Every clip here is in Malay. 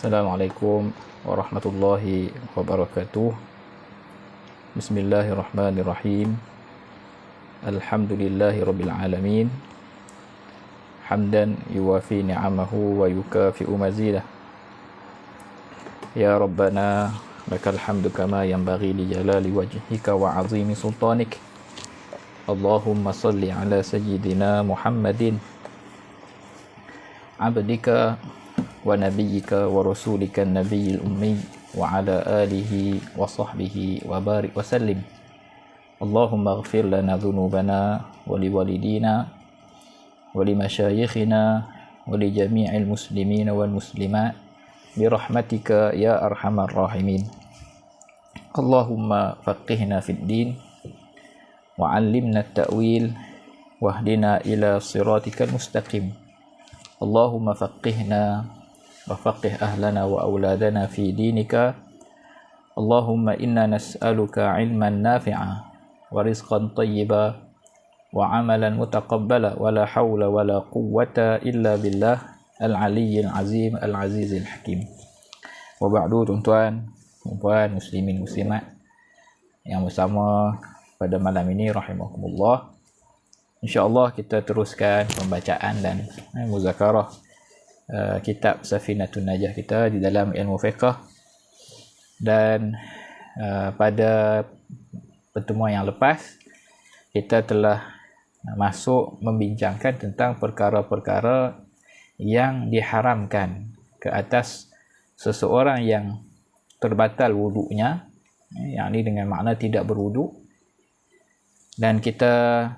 Assalamualaikum warahmatullahi wabarakatuh. Bismillahirrahmanirrahim. Alhamdulillahi rabbil alamin. Hamdan yuwafi ni'amahu wa yukafi'u mazidah. Ya Rabbana lakal hamdu kama yanbaghi li jalali wajhika wa 'azimi sultanik. Allahumma salli ala sayyidina Muhammadin abdika wa nabiyyika wa rasulika nabiyil ummi wa ala alihi wa sahbihi wa barik wa sallim. Allahumma ighfir lana dhunubana wa li walidina wa li masyayikhina wa li jami'il muslimina wal muslimat bi rahmatika ya arhamar rahimin. Allahumma faqihna fid din wa 'allimna at-ta'wil wahdina ila siratikal mustaqim. Allahumma faqihna wa faqih ahlana wa auladana fi dinika. Allahumma inna nas'aluka ilman nafi'a wa rizqan tayyiba wa amalan mutaqabbala wa la hawla wa la quwwata illa billah al-aliyyil azim al-azizil hakim. Wa ba'du, tuan-tuan, puan, muslimin muslimat yang bersama pada malam ini rahimakumullah. InsyaAllah kita teruskan pembacaan dan muzakarah kitab Safinatun Najah kita di dalam ilmu fiqh. Dan pada pertemuan yang lepas kita telah masuk membincangkan tentang perkara-perkara yang diharamkan ke atas seseorang yang terbatal wudu'nya, yakni dengan makna tidak berwuduk. Dan kita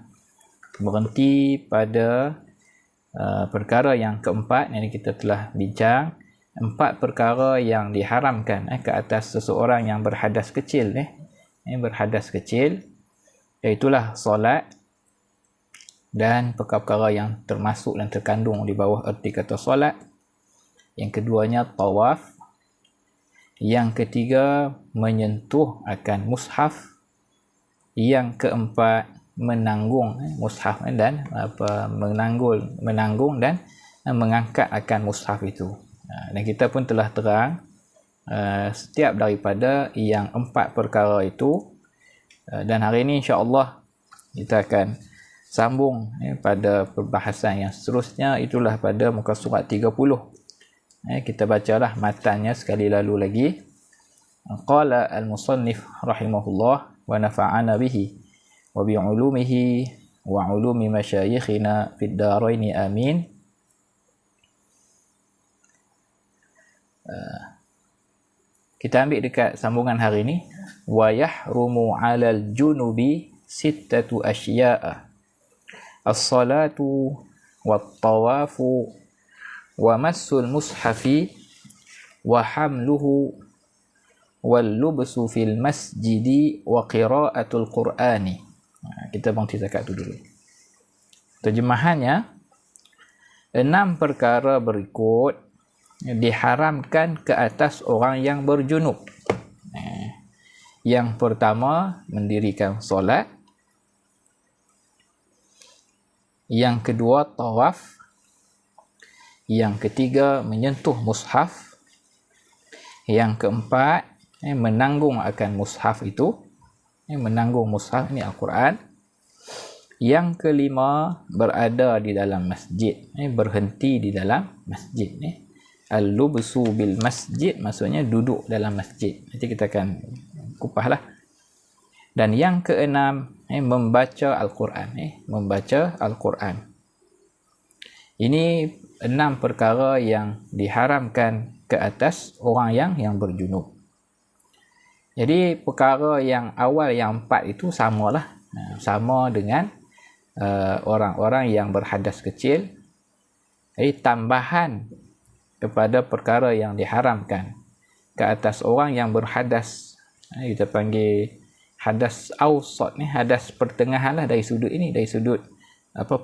berhenti pada perkara yang keempat, yang kita telah bincang 4 perkara yang diharamkan ke atas seseorang yang berhadas kecil, berhadas kecil, iaitulah solat dan perkara-perkara yang termasuk dan terkandung di bawah erti kata solat. Yang keduanya tawaf. Yang ketiga menyentuh akan mushaf. Yang keempat menanggung mushaf dan menanggung dan mengangkat akan mushaf itu. Dan kita pun telah terang setiap daripada yang 4 perkara itu, dan hari ini insya-Allah kita akan sambung pada perbahasan yang seterusnya, itulah pada muka surat 30. Kita bacalah matannya sekali lalu lagi. Qala al-musannif rahimahullah wa nafa'ana bihi wa bi'ulumihi wa 'ulumi masyayikhina fid daraini amin. Kita ambil dekat sambungan hari ini. Wa yahrumu 'alal junubi sittatu asya'a. As-salatu wat-tawafu wa massul mushafi wa hamluhu wal lubsu fil masjidi wa qira'atul qur'ani. Kita berhenti zakat itu dulu. Terjemahannya, 6 perkara berikut diharamkan ke atas orang yang berjunub. Yang pertama, mendirikan solat. Yang kedua, tawaf. Yang ketiga, menyentuh mushaf. Yang keempat, menanggung akan mushaf itu. Menanggung mushaf ini Al-Quran. Yang kelima, berada di dalam masjid, berhenti di dalam masjid. Al-lubsu bil masjid maksudnya duduk dalam masjid. Nanti kita akan kupaslah. Dan yang keenam, membaca Al-Quran. Membaca Al-Quran. Ini 6 perkara yang diharamkan ke atas orang yang berjunub. Jadi perkara yang awal yang 4 itu samalah, sama dengan orang-orang yang berhadas kecil. Jadi tambahan kepada perkara yang diharamkan ke atas orang yang berhadas, kita panggil hadas awsat, hadas pertengahan lah dari sudut ini, dari sudut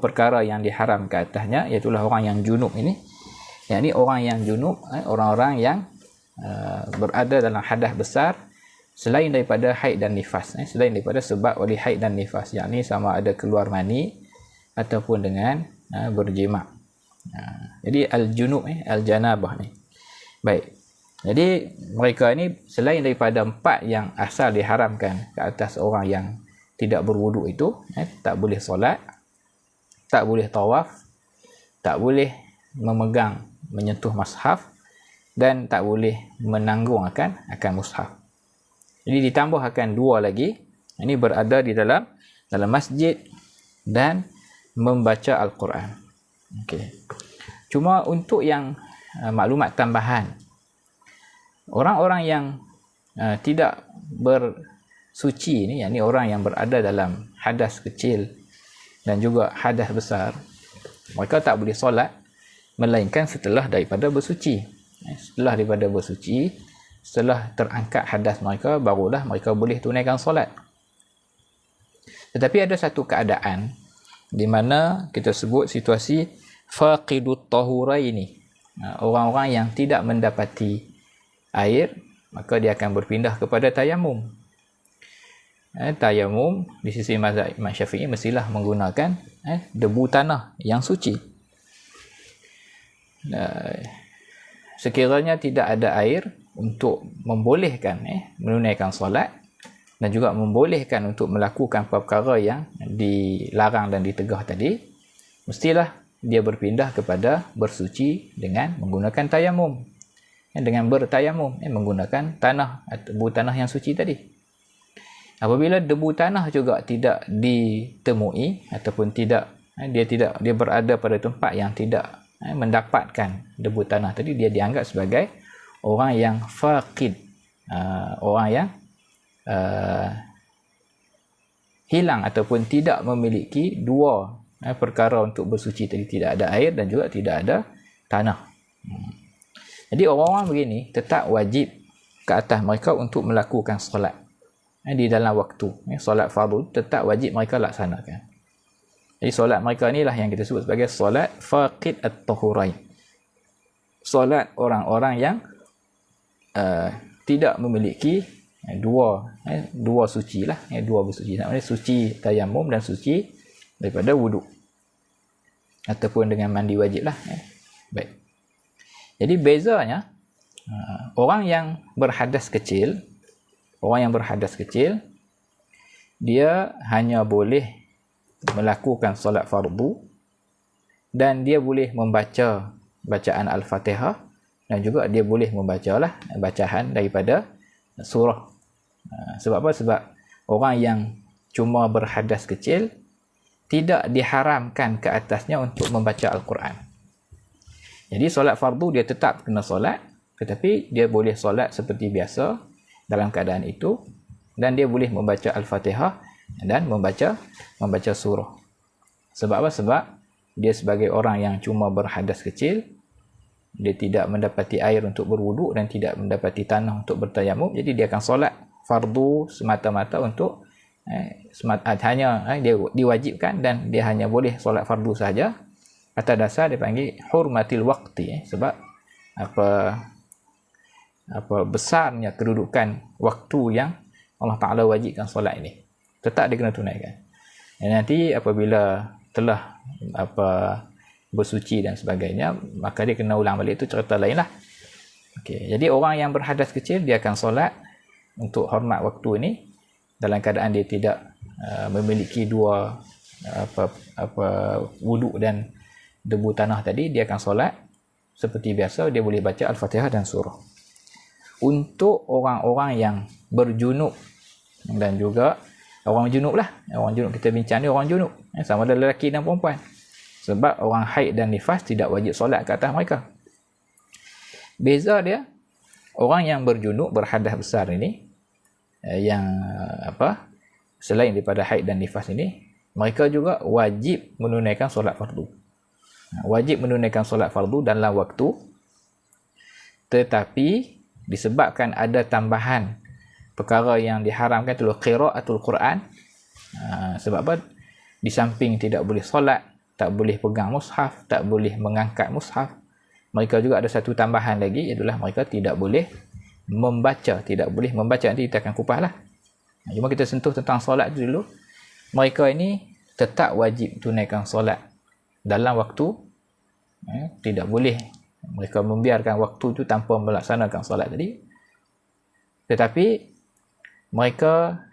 perkara yang diharam ke atasnya, iaitu orang yang junub ini. Yang ni orang yang junub, orang-orang yang berada dalam hadas besar selain daripada haid dan nifas, selain daripada sebab oleh haid dan nifas, yakni sama ada keluar mani ataupun dengan berjima'. Jadi al-junub, al-janabah ni. Baik. Jadi mereka ini selain daripada 4 yang asal diharamkan ke atas orang yang tidak berwuduk itu, tak boleh solat, tak boleh tawaf, tak boleh menyentuh mushaf, dan tak boleh menanggung akan mushaf. Jadi ditambah akan 2 lagi, ini berada di dalam masjid dan membaca Al-Quran. Okey. Cuma untuk yang maklumat tambahan, orang-orang yang tidak bersuci ni, yakni orang yang berada dalam hadas kecil dan juga hadas besar, mereka tak boleh solat melainkan setelah daripada bersuci. Setelah daripada bersuci, setelah terangkat hadas mereka, barulah mereka boleh tunaikan solat. Tetapi ada satu keadaan di mana kita sebut situasi faqidut tahuraini. Orang-orang yang tidak mendapati air, maka dia akan berpindah kepada tayamum. Tayamum di sisi mazhab Imam Syafi'i mestilah menggunakan debu tanah yang suci. Sekiranya tidak ada air untuk membolehkan menunaikan solat dan juga membolehkan untuk melakukan perkara yang dilarang dan ditegah tadi, mestilah dia berpindah kepada bersuci dengan menggunakan tayamum. Dengan bertayamum, menggunakan tanah atau debu tanah yang suci tadi. Apabila debu tanah juga tidak ditemui ataupun dia berada pada tempat yang tidak mendapatkan debu tanah tadi, dia dianggap sebagai orang yang faqid, orang yang hilang ataupun tidak memiliki 2 perkara untuk bersuci tadi, tidak ada air dan juga tidak ada tanah. Jadi orang-orang begini tetap wajib ke atas mereka untuk melakukan solat di dalam waktu. Solat fardu tetap wajib mereka laksanakan. Jadi solat mereka inilah yang kita sebut sebagai solat faqid at-tahurain. Solat orang-orang yang tidak memiliki dua suci lah, dua bersuci. Maksudnya suci tayamum dan suci daripada wuduk ataupun dengan mandi wajib lah. Baik. Jadi bezanya, orang yang berhadas kecil, dia hanya boleh melakukan solat fardu dan dia boleh membaca bacaan Al-Fatihah dan juga dia boleh membacalah bacaan daripada surah. Sebab apa? Sebab orang yang cuma berhadas kecil tidak diharamkan ke atasnya untuk membaca Al-Quran. Jadi solat fardu dia tetap kena solat, tetapi dia boleh solat seperti biasa dalam keadaan itu, dan dia boleh membaca Al-Fatihah dan membaca surah. Sebab apa? Sebab dia sebagai orang yang cuma berhadas kecil, dia tidak mendapati air untuk berwuduk dan tidak mendapati tanah untuk bertayamum, jadi dia akan solat fardu semata-mata untuk dia diwajibkan dan dia hanya boleh solat fardu saja atas dasar dia panggil hurmatil waqti, sebab apa besarnya kedudukan waktu yang Allah Ta'ala wajibkan solat ini, tetap dia kena tunaikan. Dan nanti apabila telah bersuci dan sebagainya, maka dia kena ulang balik, itu cerita lain lah. Okay. Jadi orang yang berhadas kecil dia akan solat untuk hormat waktu ini dalam keadaan dia tidak memiliki 2 wuduk dan debu tanah tadi, dia akan solat seperti biasa, dia boleh baca Al-Fatihah dan surah. Untuk orang-orang yang berjunub dan juga orang junub lah, orang junub kita bincang ni orang junub, sama ada lelaki dan perempuan. Sebab orang haid dan nifas tidak wajib solat ke atas mereka. Beza dia, orang yang berjunub berhadas besar ini, yang selain daripada haid dan nifas ini, mereka juga wajib menunaikan solat fardu. Wajib menunaikan solat fardu dalam waktu, tetapi disebabkan ada tambahan perkara yang diharamkan itu qiraatul Quran. Sebab apa? Di samping tidak boleh solat, tak boleh pegang mushaf, tak boleh mengangkat mushaf, mereka juga ada satu tambahan lagi, ialah mereka tidak boleh membaca. Nanti kita akan kupas lah. Cuma kita sentuh tentang solat dulu. Mereka ini tetap wajib tunaikan solat dalam waktu, tidak boleh Mereka membiarkan waktu itu tanpa melaksanakan solat tadi. Tetapi mereka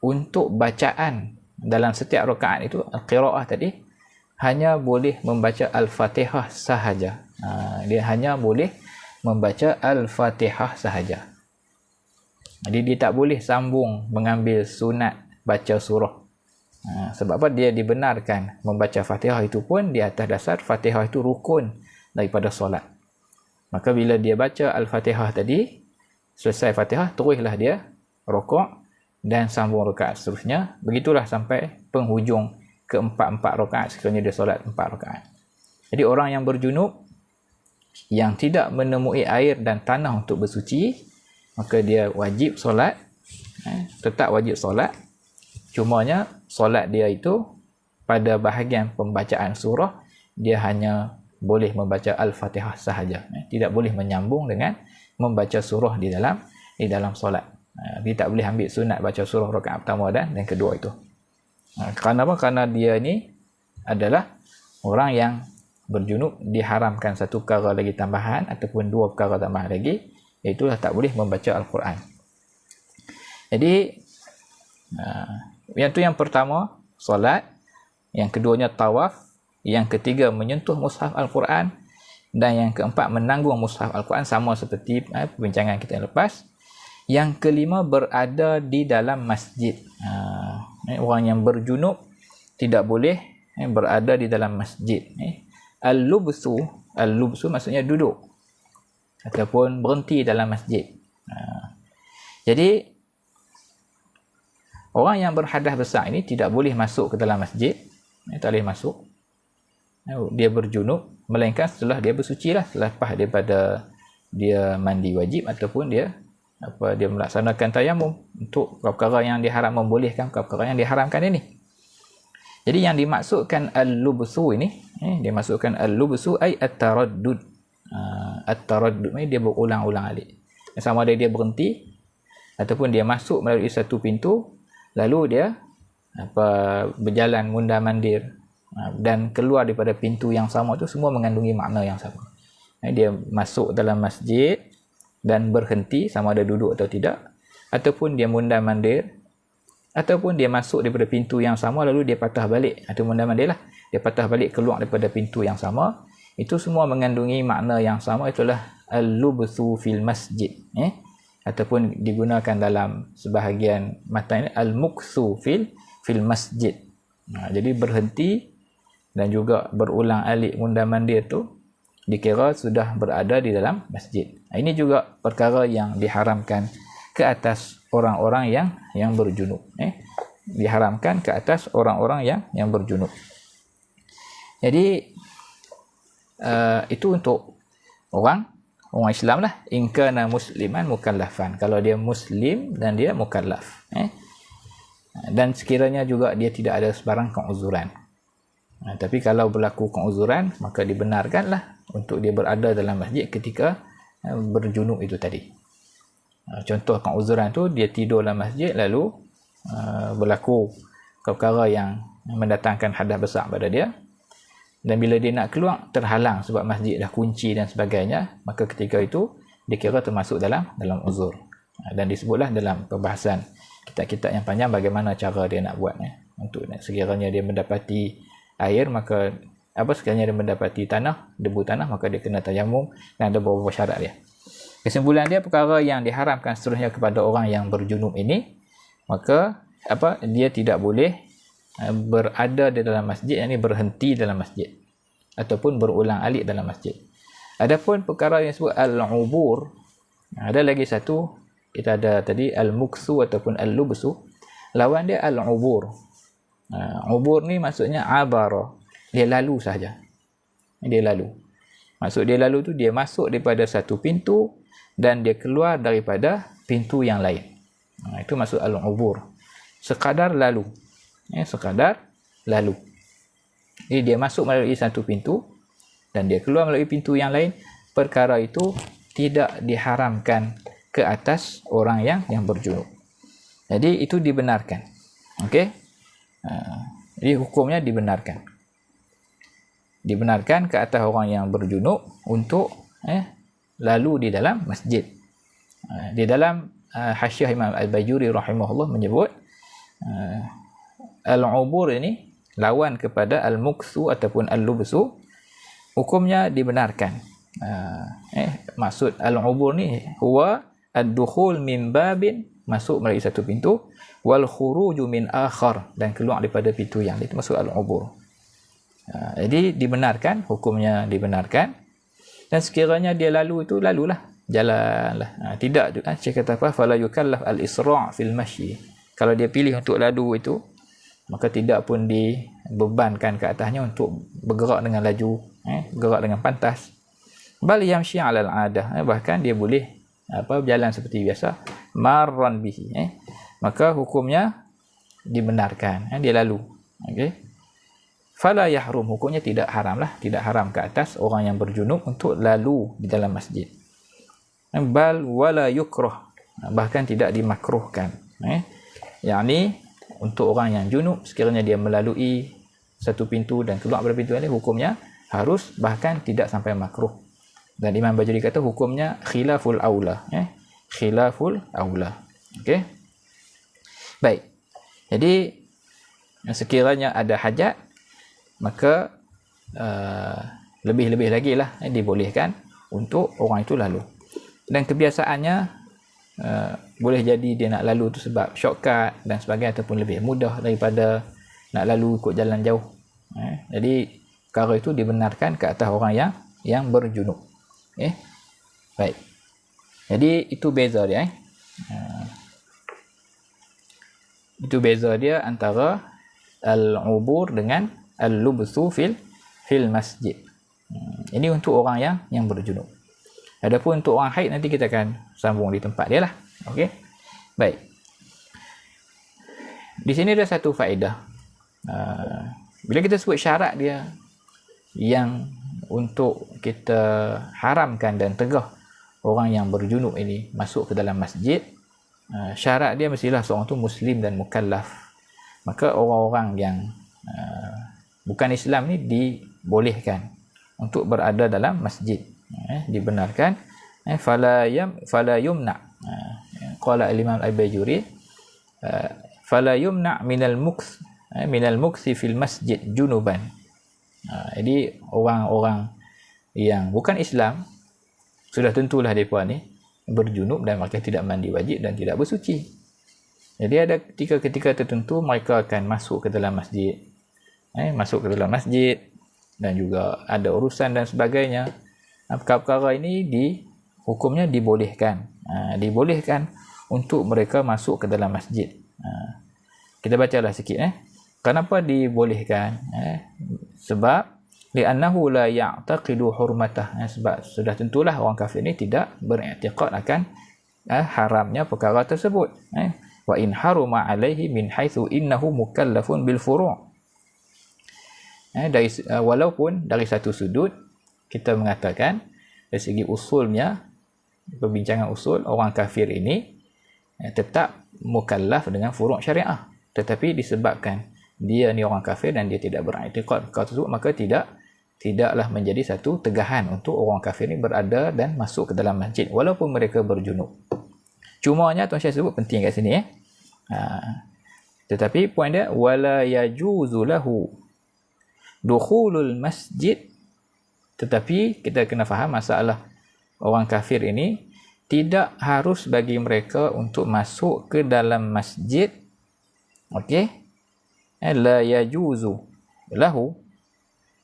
untuk bacaan dalam setiap rakaat itu, qiraah tadi, hanya boleh membaca Al-Fatihah sahaja. Dia hanya boleh membaca Al-Fatihah sahaja. Jadi dia tak boleh sambung mengambil sunat baca surah. Sebab apa? Dia dibenarkan membaca Fatihah itu pun di atas dasar Fatihah itu rukun daripada solat. Maka bila dia baca Al-Fatihah tadi, selesai Fatihah, teruslah dia rukuk dan sambung rakaat seterusnya. Begitulah sampai penghujung ke-4 rakaat sekiranya dia solat 4 rakaat. Jadi orang yang berjunub yang tidak menemui air dan tanah untuk bersuci, maka dia wajib solat, tetap wajib solat. Cumanya solat dia itu pada bahagian pembacaan surah dia hanya boleh membaca Al-Fatihah sahaja, tidak boleh menyambung dengan membaca surah di dalam solat. Dia tak boleh ambil sunat baca surah rakaat pertama dan kedua itu. Kerana apa? Kerana dia ni adalah orang yang berjunub, diharamkan satu perkara lagi tambahan ataupun dua perkara tambahan lagi, iaitu tak boleh membaca Al-Quran. Jadi yang tu yang pertama solat, yang keduanya tawaf, yang ketiga menyentuh mushaf Al-Quran, dan yang keempat menanggung mushaf Al-Quran, sama seperti perbincangan kita yang lepas. Yang kelima berada di dalam masjid. Orang yang berjunub tidak boleh berada di dalam masjid. Al-lubsu maksudnya duduk ataupun berhenti dalam masjid. Jadi orang yang berhadas besar ini tidak boleh masuk ke dalam masjid, tak boleh masuk. Dia berjunub, melainkan setelah dia bersuci lah, selepas daripada dia mandi wajib ataupun dia melaksanakan tayamum untuk perkara yang diharam, membolehkan perkara yang diharamkan ini. Jadi yang dimaksudkan al-lubsu ini, dimaksudkan al-lubsu ay at-taraddud. At-taraddud ni dia berulang-ulang alik. Sama ada dia berhenti ataupun dia masuk melalui satu pintu, lalu dia berjalan mundar-mandir dan keluar daripada pintu yang sama, itu semua mengandungi makna yang sama. Dia masuk dalam masjid dan berhenti, sama ada duduk atau tidak, ataupun dia mundar-mandir, ataupun dia masuk daripada pintu yang sama lalu dia patah balik, atau mundar-mandir lah, dia patah balik keluar daripada pintu yang sama. Itu semua mengandungi makna yang sama, itulah al-lubthu fil masjid, ataupun digunakan dalam sebahagian matan ini al-mukthu fil masjid. Jadi berhenti dan juga berulang alik mundar-mandir tu dikira sudah berada di dalam masjid. Ini juga perkara yang diharamkan ke atas orang-orang yang berjunub. Diharamkan ke atas orang-orang yang berjunub. Jadi itu untuk orang Islam lah. In kana musliman mukallafan. Kalau dia muslim dan dia mukallaf. Dan sekiranya juga dia tidak ada sebarang keuzuran. Tapi kalau berlaku keuzuran, maka dibenarkanlah untuk dia berada dalam masjid ketika berjunub itu tadi. Contoh keuzuran tu, dia tidur dalam masjid lalu berlaku perkara yang mendatangkan hadas besar pada dia, dan bila dia nak keluar terhalang sebab masjid dah kunci dan sebagainya, maka ketika itu dikira termasuk dalam uzur. Dan disebutlah dalam perbahasan kitab-kitab yang panjang bagaimana cara dia nak buat. Untuk sekiranya dia mendapati air, maka sekiranya dia mendapati tanah, debu tanah, maka dia kena tayamum, dan ada beberapa syarat dia. Kesimpulan dia, perkara yang diharamkan seterusnya kepada orang yang berjunub ini, maka dia tidak boleh berada di dalam masjid, yakni berhenti dalam masjid ataupun berulang alik dalam masjid. Adapun perkara yang disebut al-ubur, ada lagi satu, kita ada tadi al-mukthu ataupun al-lubsu, lawan dia al-ubur. Ubur ni maksudnya abara, dia lalu sahaja. Dia lalu. Maksud dia lalu tu, dia masuk daripada satu pintu dan dia keluar daripada pintu yang lain. Itu maksud al-ubur. Sekadar lalu. Sekadar lalu. Jadi dia masuk melalui satu pintu dan dia keluar melalui pintu yang lain. Perkara itu tidak diharamkan ke atas orang yang berjunub. Jadi itu dibenarkan. Okey? Jadi hukumnya dibenarkan. Dibenarkan ke atas orang yang berjunub untuk lalu di dalam masjid. Di dalam Hasyiah Imam Al-Bajuri rahimahullah menyebut al-ubur ini lawan kepada al-mukthu ataupun al-lubsu, hukumnya dibenarkan. Maksud al-ubur ni huwa ad-dukhul min babin, masuk melalui satu pintu, wal khuruju min akhar, dan keluar daripada pintu yang itu masuk al-ubur. Jadi dibenarkan, hukumnya dibenarkan. Dan sekiranya dia lalu itu, lalulah, jalanlah. Tidak, Syekh kata apa? Fala yukallaf al-isra' fil masyi. Kalau dia pilih untuk lalu itu, maka tidak pun dibebankan ke atasnya untuk bergerak dengan laju, bergerak dengan pantas. Bal yamshi 'ala al-'adah, bahkan dia boleh berjalan seperti biasa, marran bihi, maka hukumnya dibenarkan, dia lalu. Okey. Fala yahrum, hukumnya tidak haram lah, tidak haram ke atas orang yang berjunub untuk lalu di dalam masjid. Bal wala yukrah, bahkan tidak dimakruhkan. Yakni untuk orang yang junub, sekiranya dia melalui satu pintu dan keluar dari pintu ini, hukumnya harus, bahkan tidak sampai makruh. Dan Imam Bajuri kata hukumnya khilaful aula, khilaful aula. Okey. Baik. Jadi sekiranya ada hajat, maka lebih-lebih lagi lah dibolehkan untuk orang itu lalu. Dan kebiasaannya boleh jadi dia nak lalu tu sebab shortcut dan sebagainya, ataupun lebih mudah daripada nak lalu ikut jalan jauh. Jadi perkara itu dibenarkan ke atas orang yang berjunub. Baik. Jadi itu beza dia. Itu beza dia antara al-ubur dengan al-lubsu fil masjid. Ini untuk orang yang berjunub. Adapun untuk orang haid, nanti kita akan sambung di tempat dia lah. Okey. Baik. Di sini ada satu faedah. Bila kita sebut syarat dia yang untuk kita haramkan dan tegah orang yang berjunub ini masuk ke dalam masjid, syarat dia mestilah seorang tu muslim dan mukallaf. Maka orang-orang yang bukan Islam ni dibolehkan untuk berada dalam masjid, dibenarkan. Fala yumna, qala al-Imam Al-Bajuri, fala yumna minal mukth fil masjid junuban. Jadi orang-orang yang bukan Islam, sudah tentulah mereka ni berjunub dan mereka tidak mandi wajib dan tidak bersuci. Jadi ada ketika tertentu mereka akan masuk ke dalam masjid, masuk ke dalam masjid, dan juga ada urusan dan sebagainya. Perkara-perkara ini hukumnya dibolehkan. Dibolehkan untuk mereka masuk ke dalam masjid. Kita bacalah sikit. Kenapa dibolehkan? Sebab li'annahu la ya'taqidu hurmatah. Sebab sudah tentulah orang kafir ini tidak beriktikad akan haramnya perkara tersebut. Wa in haruma alaihi min haitsu innahu mukallafun bil furu'. Walaupun dari satu sudut kita mengatakan dari segi usulnya, perbincangan usul, orang kafir ini tetap mukallaf dengan furu' syariah, tetapi disebabkan dia ni orang kafir dan dia tidak beriktikad perkara tersebut, maka tidaklah menjadi satu tegahan untuk orang kafir ini berada dan masuk ke dalam masjid walaupun mereka berjunub. Cumanya Tuan Syekh sebut penting kat sini. Tetapi poin dia, wala yajuzu lahu dukhulul masjid, tetapi kita kena faham masalah orang kafir ini tidak harus bagi mereka untuk masuk ke dalam masjid. Okey, la yajuzu lahu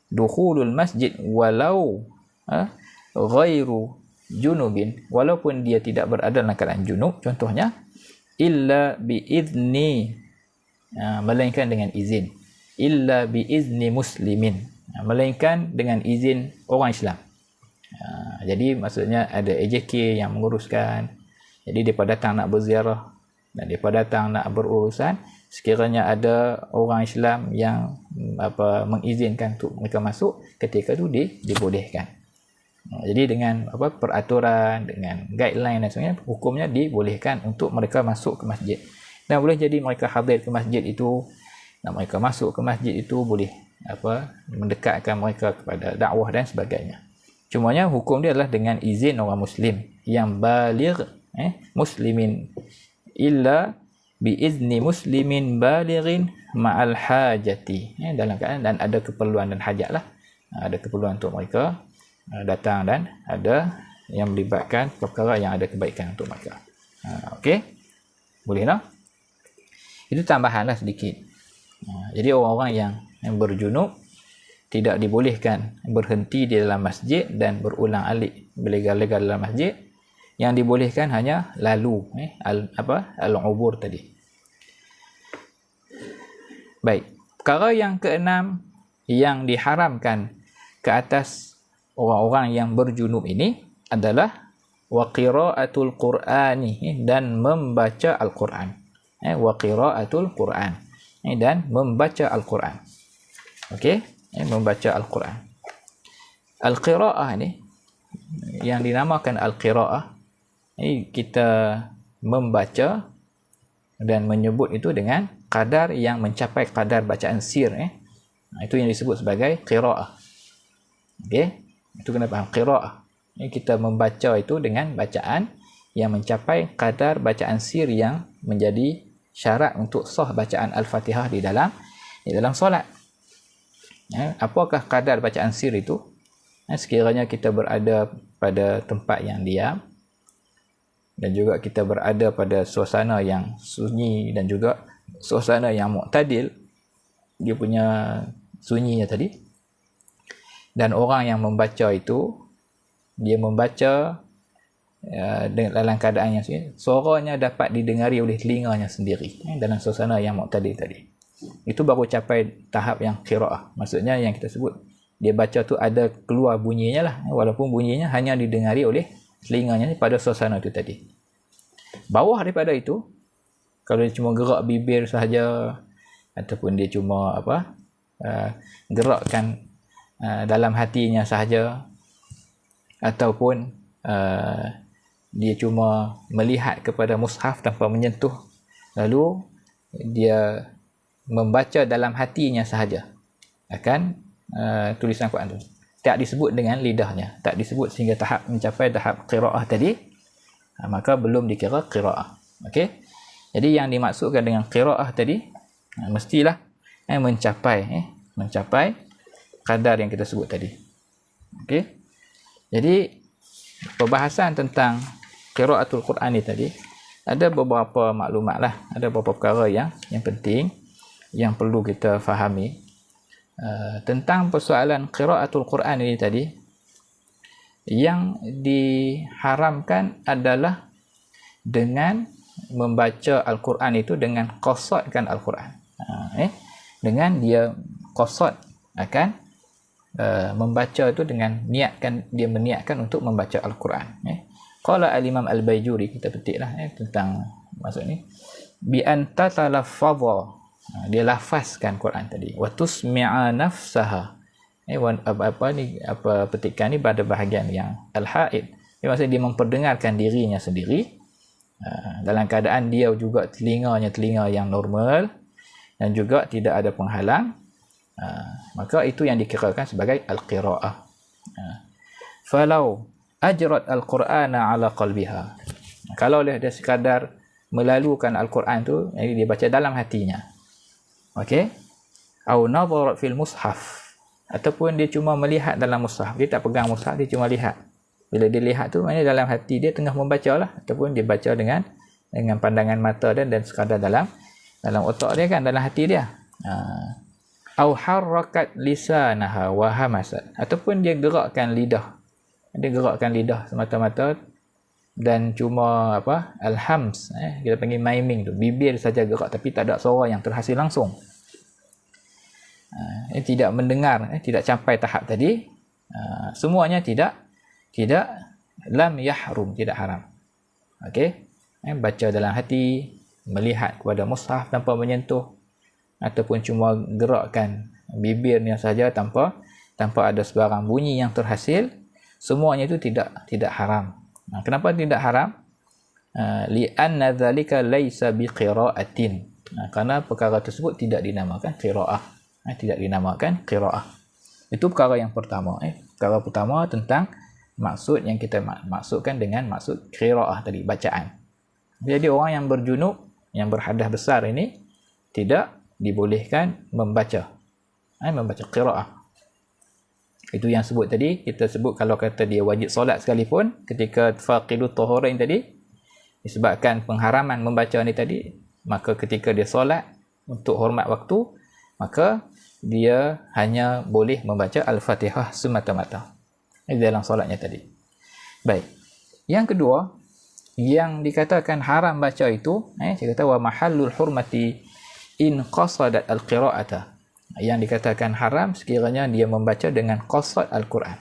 dukhulul masjid walau ghairu junubin, walaupun dia tidak berada dalam keadaan junub, contohnya illa biizni, melainkan dengan izin, illa biizni muslimin, melainkan dengan izin orang Islam. Jadi maksudnya ada AJK yang menguruskan, jadi mereka datang nak berziarah dan mereka datang nak berurusan, sekiranya ada orang Islam yang mengizinkan untuk mereka masuk, ketika itu dibolehkan. Jadi dengan peraturan, dengan guideline dan sebagainya, hukumnya dibolehkan untuk mereka masuk ke masjid. Dan boleh jadi mereka hadir ke masjid itu, dan mereka masuk ke masjid itu boleh mendekatkan mereka kepada dakwah dan sebagainya. Cumanya hukum dia adalah dengan izin orang muslim yang baligh, muslimin, illa biizni muslimin balighin ma'al hajati, dalam keadaan dan ada keperluan dan hajat lah, ada keperluan untuk mereka datang, dan ada yang melibatkan perkara yang ada kebaikan untuk mereka. Okey, boleh tak? Itu tambahanlah sedikit. Jadi orang-orang yang berjunub tidak dibolehkan berhenti di dalam masjid dan berulang alik berlegar-legar dalam masjid. Yang dibolehkan hanya lalu al-ubur tadi. Baik, perkara yang keenam yang diharamkan ke atas orang-orang yang berjunub ini adalah wa qiraatul qur'ani, dan membaca Al-Quran. Wa qiraatul Quran, dan membaca Al-Quran. Okey, membaca Al-Quran. Al-qiraah ni yang dinamakan al-qiraah, kita membaca dan menyebut itu dengan kadar yang mencapai kadar bacaan sir. Itu yang disebut sebagai qiraah. Okey, itu kena faham qiraah. Kita membaca itu dengan bacaan yang mencapai kadar bacaan sir yang menjadi syarat untuk sah bacaan Al-Fatihah di dalam solat. Apakah kadar bacaan sir itu? Sekiranya kita berada pada tempat yang diam, dan juga kita berada pada suasana yang sunyi, dan juga suasana yang mu'tadil, dia punya sunyinya tadi, dan orang yang membaca itu, dia membaca dalam keadaan yang sunyi, suaranya dapat didengari oleh telinganya sendiri, dalam suasana yang mu'tadil tadi. Itu baru capai tahap yang qiraah. Maksudnya yang kita sebut, dia baca tu ada keluar bunyinya lah, walaupun bunyinya hanya didengari oleh telinganya pada suasana itu tadi. Bawah daripada itu, kalau dia cuma gerak bibir sahaja, ataupun dia cuma gerakkan dalam hatinya sahaja, ataupun dia cuma melihat kepada mushaf tanpa menyentuh, lalu dia membaca dalam hatinya sahaja akan tulisan Quran itu, tak disebut dengan lidahnya, tak disebut sehingga tahap mencapai tahap qiraah tadi, maka belum dikira qiraah. Okey, jadi yang dimaksudkan dengan qiraah tadi mestilah mencapai kadar yang kita sebut tadi. Okey, jadi perbahasan tentang qiraatul Quran ni tadi ada beberapa maklumat lah, ada beberapa perkara yang penting yang perlu kita fahami tentang persoalan qiraatul Quran ini tadi. Yang diharamkan adalah dengan membaca Al-Quran itu dengan qasadkan Al-Quran, dengan dia qasad akan membaca itu dengan dia meniatkan untuk membaca Al-Quran. Qala al-Imam Al-Baijuri, kita petiklah tentang maksud ni, bi anta talaffadha, dia lafazkan Quran tadi, wa tusmi'a nafsaha, petikan ni pada bahagian yang al-haid, maksudnya dia memperdengarkan dirinya sendiri dalam keadaan dia juga telinganya telinga yang normal dan juga tidak ada penghalang, maka itu yang dikirakan sebagai al-qiraah. Falau ajrat al-Qur'ana ala qalbiha, kalau dia sekadar melalukan Al-Quran tu, jadi dia baca dalam hatinya. Okey, au nadhara fil mushaf, ataupun dia cuma melihat dalam mushaf, dia tak pegang mushaf, dia cuma lihat. Bila dia lihat tu, maknanya dalam hati dia tengah membaca lah, ataupun dia baca dengan pandangan mata dan sekadar dalam otak dia kan, dalam hati dia. Au harakat lisanaha wa hamasat, ataupun dia gerakkan lidah, semata-mata dan cuma alhams, kita panggil miming tu, bibir saja gerak tapi tak ada suara yang terhasil langsung, tidak mendengar, tidak sampai tahap tadi, semuanya tidak lam yahrum, tidak haram. Okey, baca dalam hati, melihat kepada mushaf tanpa menyentuh, ataupun cuma gerakkan bibirnya saja tanpa ada sebarang bunyi yang terhasil, semuanya itu tidak haram. Kenapa tidak haram? Li'anna dzalika laisa biqiraatin, karena perkara tersebut tidak dinamakan qiraah, Itu perkara yang pertama. Perkara pertama tentang maksud yang kita maksudkan dengan maksud qiraah tadi, bacaan. Jadi orang yang berjunub, yang berhadas besar ini tidak dibolehkan membaca qiraah. Itu yang sebut tadi, kita sebut kalau kata dia wajib solat sekalipun, ketika faqidut tahurain tadi, disebabkan pengharaman membaca ni tadi, maka ketika dia solat untuk hormat waktu, maka dia hanya boleh membaca Al-Fatihah semata-mata. Ini dalam solatnya tadi. Baik. Yang kedua, yang dikatakan haram baca itu, saya kata wa mahallul hurmati in qasadat al-qira'ata. Yang dikatakan haram sekiranya dia membaca dengan qasad Al-Quran.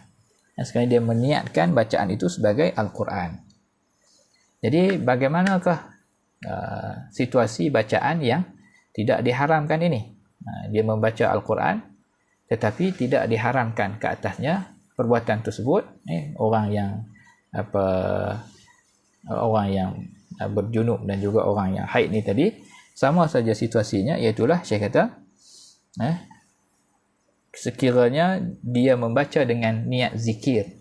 Sekiranya dia meniatkan bacaan itu sebagai Al-Quran. Jadi bagaimanakah situasi bacaan yang tidak diharamkan ini? Dia membaca Al-Quran tetapi tidak diharamkan ke atasnya perbuatan tersebut. Orang yang berjunub dan juga orang yang haid ni tadi sama saja situasinya, iaitulah saya kata sekiranya dia membaca dengan niat zikir,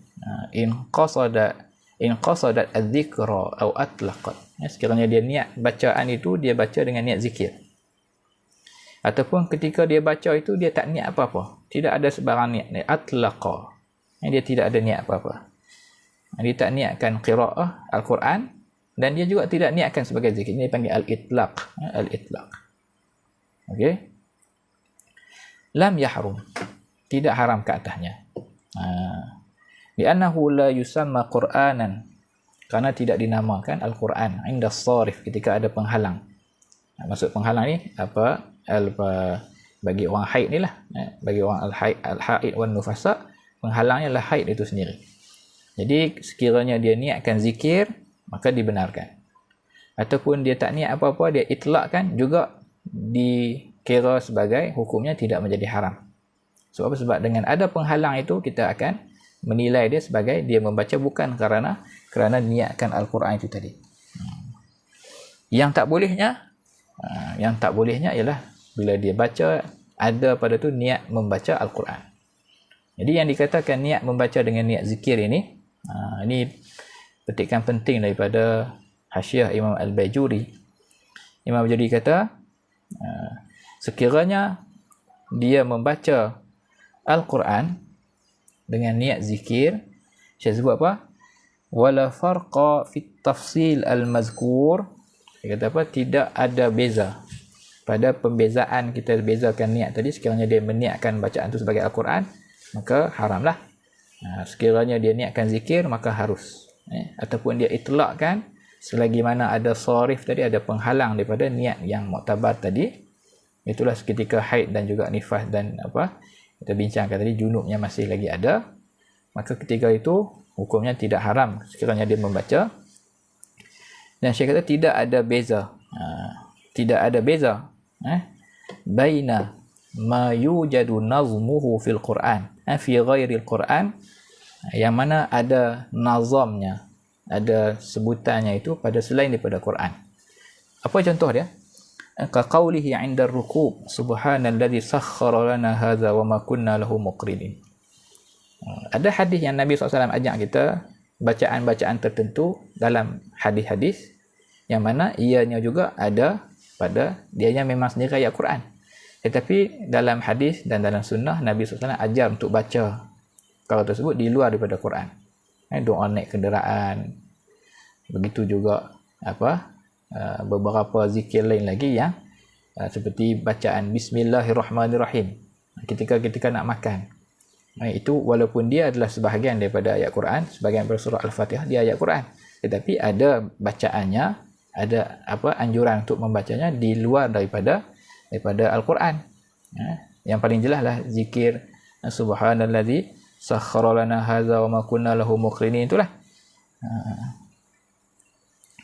in qasadat adh-dhikra aw atlaqat, sekiranya dia niat bacaan itu dia baca dengan niat zikir, ataupun ketika dia baca itu dia tak niat apa-apa, tidak ada sebarang niat, atlaqa, dia tidak ada niat apa-apa, dia tak niatkan qiraah Al-Quran dan dia juga tidak niatkan sebagai zikir. Ini dipanggil al-itlaq. Okey, lam yahrum, tidak haram ke atasnya. Li'annahu la yusamma Qur'anan, karena tidak dinamakan Al-Quran inda as-sarif, ketika ada penghalang. Maksud penghalang ni apa? Bagi orang haid ni lah, bagi orang al-haid wan nufasa, penghalangnya lah haid itu sendiri. Jadi sekiranya dia niatkan zikir, maka dibenarkan. Ataupun dia tak niat apa-apa, dia itlakkan, juga dikira sebagai hukumnya tidak menjadi haram. Sebab apa? Sebab dengan ada penghalang itu kita akan menilai dia sebagai dia membaca bukan kerana niatkan Al-Quran itu tadi. Yang tak bolehnya ialah bila dia baca ada pada tu niat membaca Al-Quran. Jadi yang dikatakan niat membaca dengan niat zikir ini petikan penting daripada Hasyiah Imam Al-Bajuri. Imam Al-Bajuri kata sekiranya dia membaca Al-Quran dengan niat zikir, saya sebut apa? Wala farqa fit tafsil al-mazkur. Dia kata apa? Tidak ada beza pada pembezaan kita bezakan niat tadi. Sekiranya dia meniatkan bacaan itu sebagai Al-Quran, maka haramlah. Sekiranya dia niatkan zikir, maka harus. Ataupun dia itlakkan, selagi mana ada sarif tadi, ada penghalang daripada niat yang muktabar tadi. Itulah ketika haid dan juga nifas dan apa kita bincangkan tadi, junubnya masih lagi ada, maka ketika itu hukumnya tidak haram sekiranya dia membaca. Dan saya kata tidak ada beza, baina ma yujadu nazmuhu fil Quran fi ghairi al-Quran, yang mana ada nazamnya, ada sebutannya itu pada selain daripada Quran. Apa contoh dia? Ka qawlihi 'inda ar-ruku' subhanalladzi sakhkhara lana hadza wa ma kunna lahu muqrinin. Ada hadis yang Nabi SAW ajak kita bacaan-bacaan tertentu dalam hadis-hadis yang mana ianya juga ada pada dianya memang sendiri ayat Quran. Tetapi dalam hadis dan dalam sunnah Nabi SAW ajar untuk baca perkara tersebut di luar daripada Quran. Doa naik kenderaan. Begitu juga beberapa zikir lain lagi yang seperti bacaan Bismillahirrahmanirrahim ketika nak makan. Itu walaupun dia adalah sebahagian daripada ayat Quran, sebahagian daripada surah Al-Fatihah dia ayat Quran, tetapi ada bacaannya, ada anjuran untuk membacanya di luar daripada Al-Quran. Yang paling jelaslah zikir subhanallazi sakhkhara lana hadza wa ma kunna lahu muqrinin, itulah.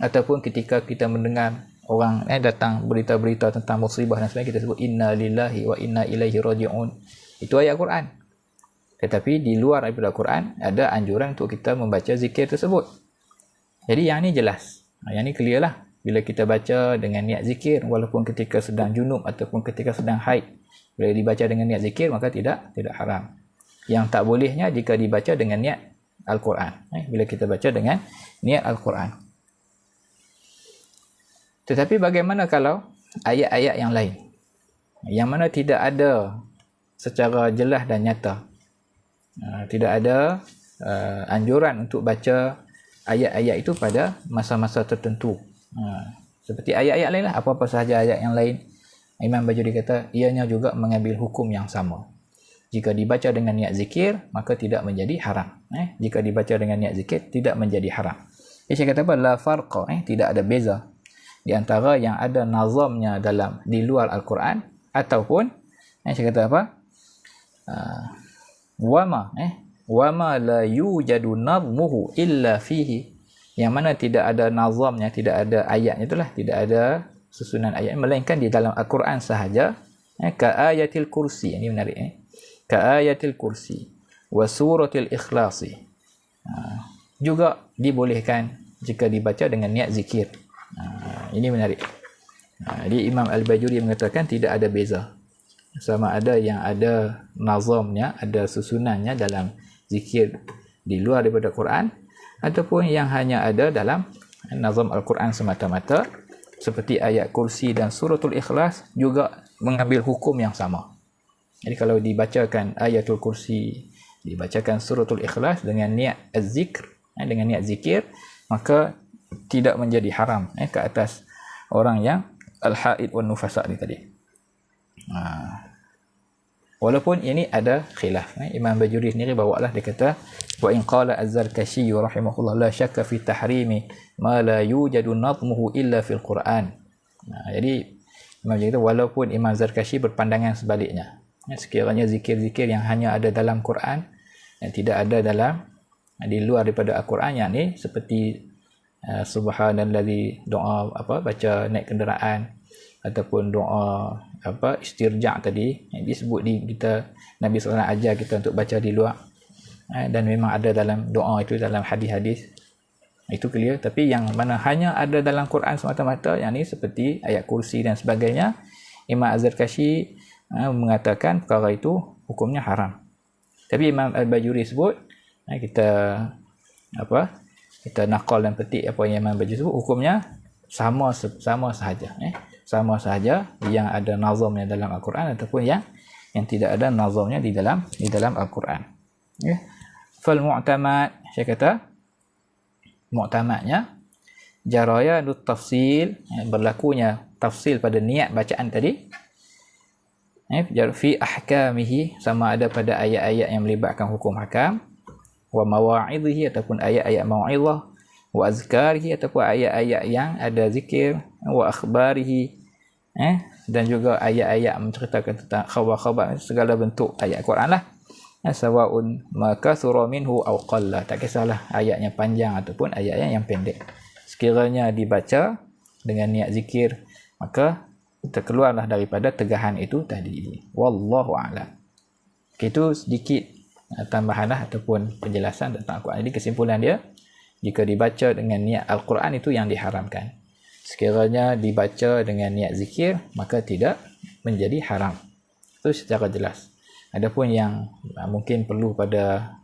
Ataupun ketika kita mendengar orang datang berita-berita tentang musibah dan sebagainya, kita sebut inna lillahi wa inna ilaihi raji'un. Itu ayat Quran. Tetapi di luar daripada Quran ada anjuran untuk kita membaca zikir tersebut. Jadi yang ni jelas. Yang ni clear lah. Bila kita baca dengan niat zikir, walaupun ketika sedang junub ataupun ketika sedang haid, bila dibaca dengan niat zikir maka tidak haram. Yang tak bolehnya jika dibaca dengan niat Al-Quran. Bila kita baca dengan niat Al-Quran. Tetapi bagaimana kalau ayat-ayat yang lain, yang mana tidak ada secara jelas dan nyata, tidak ada anjuran untuk baca ayat-ayat itu pada masa-masa tertentu. Seperti ayat-ayat lain lah, apa-apa sahaja ayat yang lain, Imam Bajuri kata ianya juga mengambil hukum yang sama. Jika dibaca dengan niat zikir, maka tidak menjadi haram. Jika dibaca dengan niat zikir, tidak menjadi haram. Saya kata apa? La farqa, tidak ada beza di antara yang ada nazamnya di luar Al-Quran, ataupun saya kata apa? Wama la yujadu nazmuhu illa fihi, yang mana tidak ada nazamnya, tidak ada ayatnya, itulah tidak ada susunan ayat, melainkan di dalam Al-Quran sahaja. Ka ayatil kursi, ini menarik. Ka ayatil kursi wa suratil ikhlasi, juga dibolehkan jika dibaca dengan niat zikir. Ini menarik. Jadi Imam Al-Bajuri mengatakan tidak ada beza, sama ada yang ada nazamnya, ada susunannya dalam zikir di luar daripada Quran, ataupun yang hanya ada dalam nazam Al-Quran semata-mata, seperti ayat kursi dan suratul ikhlas juga mengambil hukum yang sama. Jadi kalau dibacakan ayatul kursi, dibacakan suratul ikhlas dengan niat az-zikr, dengan niat zikir, maka tidak menjadi haram ke atas orang yang al-haid wan nufasa ni tadi. Walaupun ini ada khilaf. Imam Bajuri sendiri bawalah, dia kata wa in qala az-Zarkashi rahimahullah la syakka fi tahrimi ma la yujadu nadmuhu illa fil Quran. Jadi Imam Bajuri kata walaupun Imam Zarkashi berpandangan sebaliknya, sekiranya zikir-zikir yang hanya ada dalam Quran yang tidak ada di luar daripada Al-Quran, yang ni seperti subhanallazi, doa baca naik kenderaan, ataupun doa istirja' tadi yang disebut kita, Nabi SAW ajar kita untuk baca di luar, dan memang ada dalam doa itu dalam hadis-hadis, itu clear. Tapi yang mana hanya ada dalam Quran semata-mata, yang ni seperti ayat kursi dan sebagainya, Imam Az-Zarkashi mengatakan perkara itu hukumnya haram. Tapi Imam Al-Bajuri sebut, kita naqal dan petik apa yang Imam Al-Bajuri sebut, hukumnya sama sahaja. Sama sahaja yang ada nazamnya dalam Al-Quran, ataupun yang tidak ada nazamnya di dalam Al-Quran. Fal mu'tamad, saya kata mu'tamadnya jarayadut tafsil, berlakunya tafsil pada niat bacaan tadi, fi ahkamihi, sama ada pada ayat-ayat yang melibatkan hukum hakam, wa mawa'idhihi, ataupun ayat-ayat mau'izah, wa azkarihi, ataupun ayat-ayat yang ada zikir, wa akhbarihi, dan juga ayat-ayat menceritakan tentang khabar-khabar, segala bentuk ayat Quran lah. Sawa'un ma kathura minhu aw qalla, tak kisahlah ayatnya panjang ataupun ayatnya yang pendek, sekiranya dibaca dengan niat zikir, maka terkeluarlah daripada tegahan itu tadi. Wallahu a'lam. Itu sedikit tambahanlah ataupun penjelasan tentang Al-Quran. Jadi kesimpulan dia, jika dibaca dengan niat Al-Quran itu yang diharamkan. Sekiranya dibaca dengan niat zikir, maka tidak menjadi haram. Itu secara jelas. Adapun yang mungkin perlu pada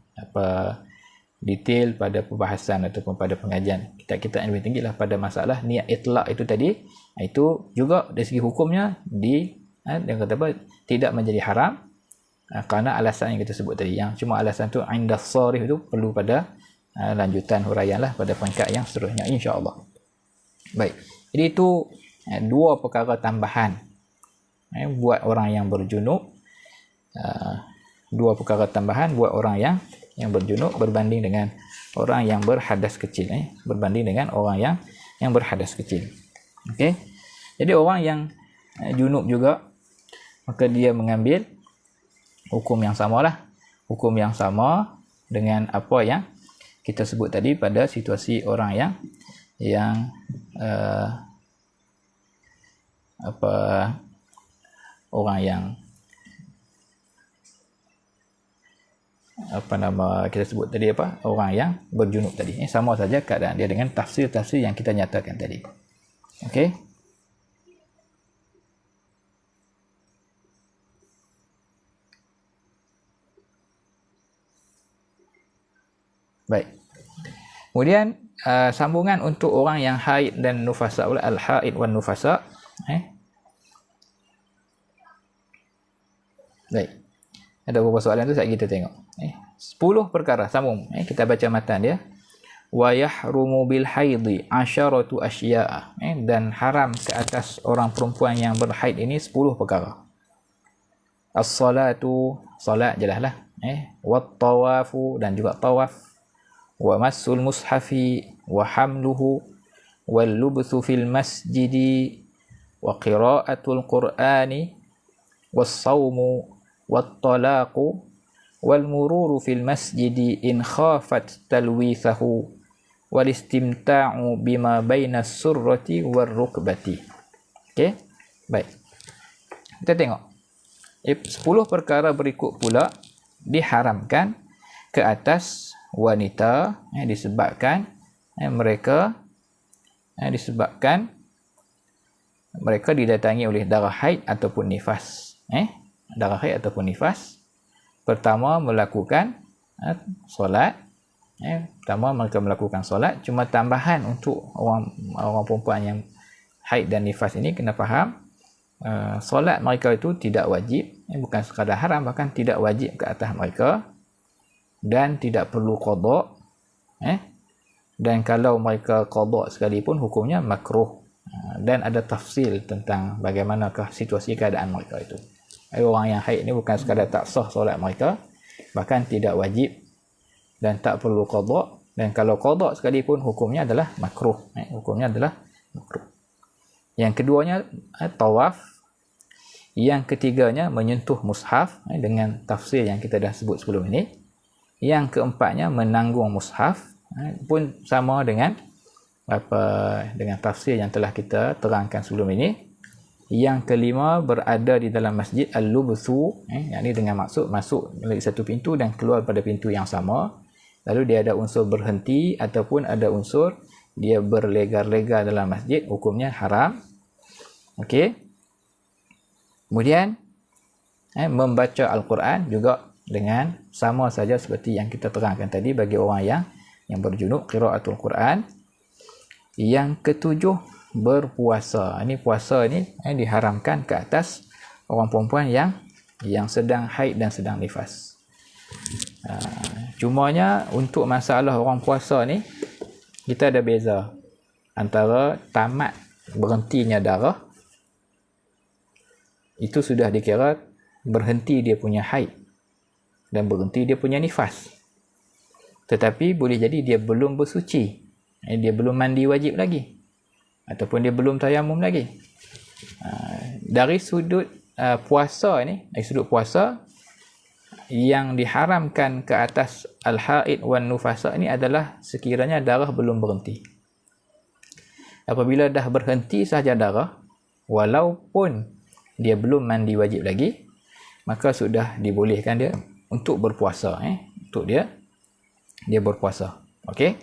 detail pada perbahasan ataupun pada pengajian kita yang lebih tinggi lah pada masalah niat itlaq itu tadi, itu juga dari segi hukumnya yang kata tidak menjadi haram, kerana alasan yang kita sebut tadi. Yang cuma alasan tu inda sharih itu perlu pada lanjutan huraian lah pada peringkat yang seterusnya, insya-Allah. Baik, jadi itu dua perkara tambahan buat orang yang berjunub, dua perkara tambahan buat orang yang berjunub berbanding dengan orang yang berhadas kecil, berbanding dengan orang yang berhadas kecil. Okey, jadi orang yang junub juga, maka dia mengambil hukum yang samalah, hukum yang sama dengan apa yang kita sebut tadi pada situasi orang yang orang yang kita sebut tadi orang yang berjunub tadi, sama saja keadaan dia dengan tafsir-tafsir yang kita nyatakan tadi. Okey, Baik. Kemudian sambungan untuk orang yang haid dan nufasa, al-haid wan nufasa. Baik. Ada beberapa soalan tu kita tengok. 10 perkara sambung. Kita baca matan dia. Wa yahrumu bil haidhi 10 asya'a. Dan haram ke atas orang perempuan yang berhaid ini 10 perkara. As-salatu, salat jelaslah. Wat tawafu, dan juga tawaf. Wa massul mushafi wa hamluhu wal lubthu fil masjidi wa qira'atul qur'ani was saumu wat talaqu wal mururu fil masjidi in khafat talwithahu wal istimta'u bima baina surrati war rukbati. Okey, baik. Kita tengok 10 perkara berikut pula diharamkan ke atas wanita disebabkan mereka didatangi oleh darah haid ataupun nifas. Darah haid ataupun nifas. Pertama, melakukan solat. Pertama, mereka melakukan solat. Cuma tambahan untuk orang perempuan yang haid dan nifas ini kena faham, solat mereka itu tidak wajib. Bukan sekadar haram, bahkan tidak wajib ke atas mereka. Dan tidak perlu qada. Dan kalau mereka qada sekalipun, hukumnya makruh. Dan ada tafsil tentang bagaimanakah situasi keadaan mereka itu. Orang yang haid ni bukan sekadar tak sah solat mereka, bahkan tidak wajib dan tak perlu qada. Dan kalau qada sekalipun, hukumnya adalah makruh. Hukumnya adalah makruh. Yang keduanya tawaf. Yang ketiganya menyentuh mushaf, dengan tafsir yang kita dah sebut sebelum ini. Yang keempatnya menanggung mushaf, pun sama dengan dengan tafsir yang telah kita terangkan sebelum ini. Yang kelima, berada di dalam masjid, al-lubthu, yang ini dengan maksud masuk melalui satu pintu dan keluar pada pintu yang sama. Lalu dia ada unsur berhenti ataupun ada unsur dia berlegar-legar dalam masjid, hukumnya haram. Okey. Kemudian membaca Al-Quran juga dengan sama saja seperti yang kita terangkan tadi bagi orang yang berjunub, qiraatul Quran. Yang ketujuh, berpuasa. Ini puasa ni diharamkan ke atas orang perempuan yang sedang haid dan sedang nifas. Cumanya untuk masalah orang puasa ni, kita ada beza antara tamat berhentinya darah, itu sudah dikira berhenti dia punya haid dan berhenti dia punya nifas. Tetapi boleh jadi dia belum bersuci, dia belum mandi wajib lagi, ataupun dia belum tayamum lagi. Dari sudut puasa ni, dari sudut puasa, yang diharamkan ke atas al-haid wan nufasa ni adalah sekiranya darah belum berhenti. Apabila dah berhenti sahaja darah, walaupun dia belum mandi wajib lagi, maka sudah dibolehkan dia untuk berpuasa. Untuk dia berpuasa. Okey.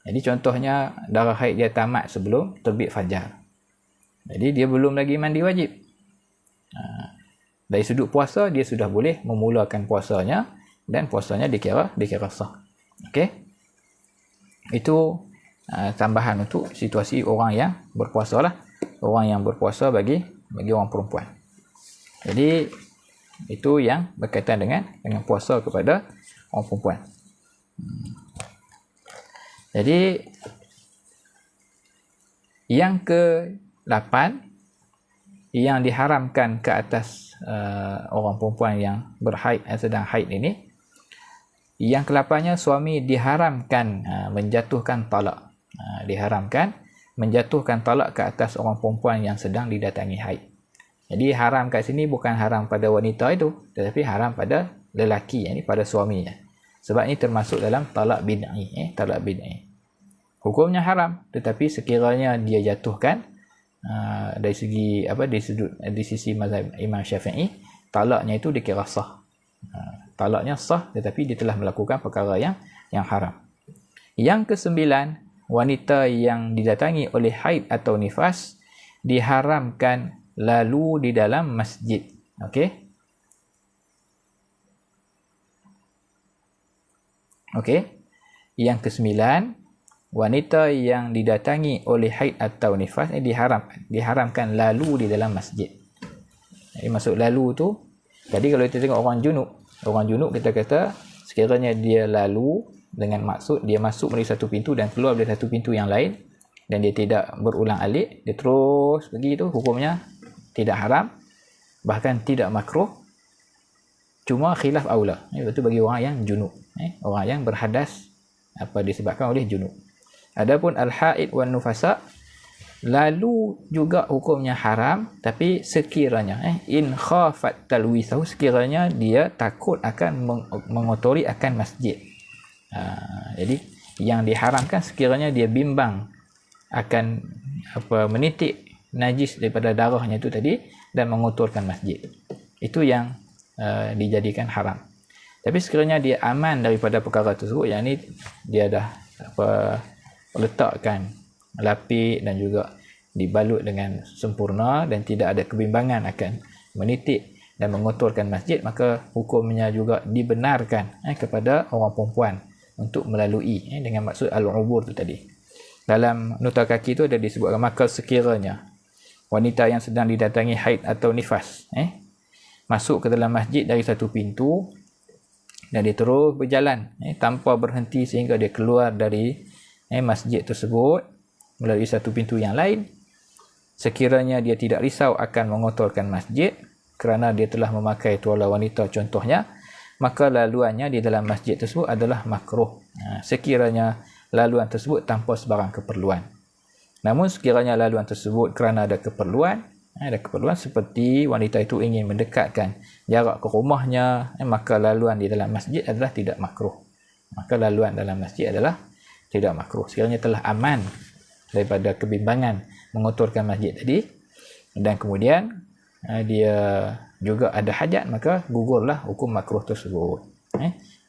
Jadi contohnya darah haid dia tamat sebelum terbit fajar. Jadi dia belum lagi mandi wajib. Dari sudut puasa, dia sudah boleh memulakan puasanya dan puasanya dikira sah. Okey. Itu tambahan untuk situasi orang yang berpuasa lah. Orang yang berpuasa bagi orang perempuan. Jadi itu yang berkaitan dengan puasa kepada orang perempuan. Jadi yang ke-8 yang diharamkan ke atas orang perempuan yang berhaid, sedang haid ini, yang ke-8-nya suami diharamkan menjatuhkan talak. Diharamkan menjatuhkan talak ke atas orang perempuan yang sedang didatangi haid. Jadi haram kat sini bukan haram pada wanita itu, tetapi haram pada lelaki, ini pada suaminya. Sebab ini termasuk dalam talak bid'i, talak bid'i. Hukumnya haram, tetapi sekiranya dia jatuhkan dari sisi mazhab Imam Syafi'i, talaknya itu dikira sah. Talaknya sah, tetapi dia telah melakukan perkara yang haram. Yang ke-9, wanita yang didatangi oleh haid atau nifas diharamkan lalu di dalam masjid. Okey. Okey. yang kesembilan, wanita yang didatangi oleh haid atau nifas diharamkan lalu di dalam masjid. Jadi maksud lalu tu, tadi kalau kita tengok orang junub kita kata sekiranya dia lalu dengan maksud dia masuk melalui satu pintu dan keluar dari satu pintu yang lain dan dia tidak berulang alik, dia terus pergi tu, hukumnya tidak haram, bahkan tidak makruh, cuma khilaf aula. Itu bagi orang yang junub, orang yang berhadas disebabkan oleh junub. Adapun al-haid wan nufasa, lalu juga hukumnya haram, tapi sekiranya in khafat talwisahu, sekiranya dia takut akan mengotori akan masjid. Jadi yang diharamkan sekiranya dia bimbang akan menitik najis daripada darahnya itu tadi dan mengotorkan masjid. Itu yang dijadikan haram. Tapi sekiranya dia aman daripada perkara tersebut, yang ni dia dah letakkan lapik dan juga dibalut dengan sempurna dan tidak ada kebimbangan akan menitik dan mengotorkan masjid, maka hukumnya juga dibenarkan kepada orang perempuan untuk melalui dengan maksud al-ubur tu tadi. Dalam nota kaki tu ada disebutkan, maka sekiranya wanita yang sedang didatangi haid atau nifas masuk ke dalam masjid dari satu pintu dan dia terus berjalan tanpa berhenti sehingga dia keluar dari masjid tersebut melalui satu pintu yang lain, sekiranya dia tidak risau akan mengotorkan masjid kerana dia telah memakai tuala wanita contohnya, maka laluannya di dalam masjid tersebut adalah makruh, sekiranya laluan tersebut tanpa sebarang keperluan. Namun sekiranya laluan tersebut kerana ada keperluan seperti wanita itu ingin mendekatkan jarak ke rumahnya, maka laluan di dalam masjid adalah tidak makruh. Maka laluan dalam masjid adalah tidak makruh sekiranya telah aman daripada kebimbangan mengotorkan masjid tadi, dan kemudian dia juga ada hajat, maka gugurlah hukum makruh tersebut.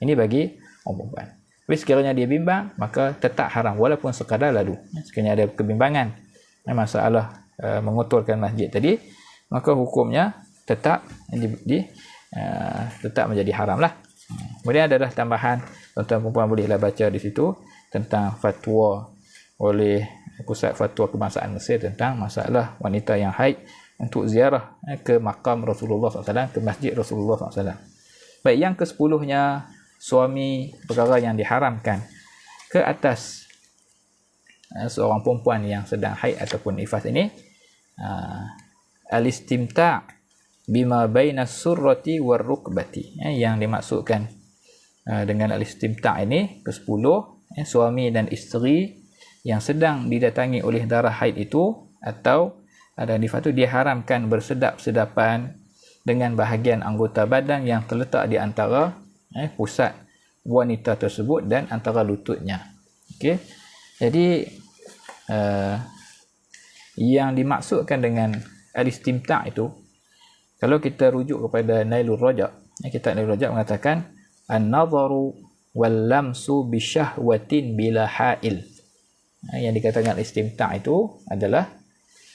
Ini bagi orang perempuan. Tapi sekiranya dia bimbang, maka tetap haram walaupun sekadar lalu. Sekiranya ada kebimbangan masalah mengotorkan masjid tadi, maka hukumnya tetap tetap menjadi haram lah. Kemudian adalah tambahan, tuan-tuan perempuan bolehlah baca di situ tentang fatwa oleh Pusat Fatwa Kebangsaan Mesir tentang masalah wanita yang haid untuk ziarah ke makam Rasulullah SAW, ke masjid Rasulullah SAW. Baik, yang ke-10-nya suami, perkara yang diharamkan ke atas seorang perempuan yang sedang haid ataupun nifas ini, al-istimta' bima baina surrati war rukbati. Yang dimaksudkan dengan al-istimta' ini ke-10, suami dan isteri yang sedang didatangi oleh darah haid itu atau ada nifas itu diharamkan bersedap-sedapan dengan bahagian anggota badan yang terletak di antara pusat wanita tersebut dan antara lututnya. Okey. Jadi yang dimaksudkan dengan al-istimta' itu, kalau kita rujuk kepada Nailur Rajak, kitab Nailur Rajak mengatakan an-nadharu wal lamsu bi syahwatin bila hail. Yang dikatakan istimta' itu adalah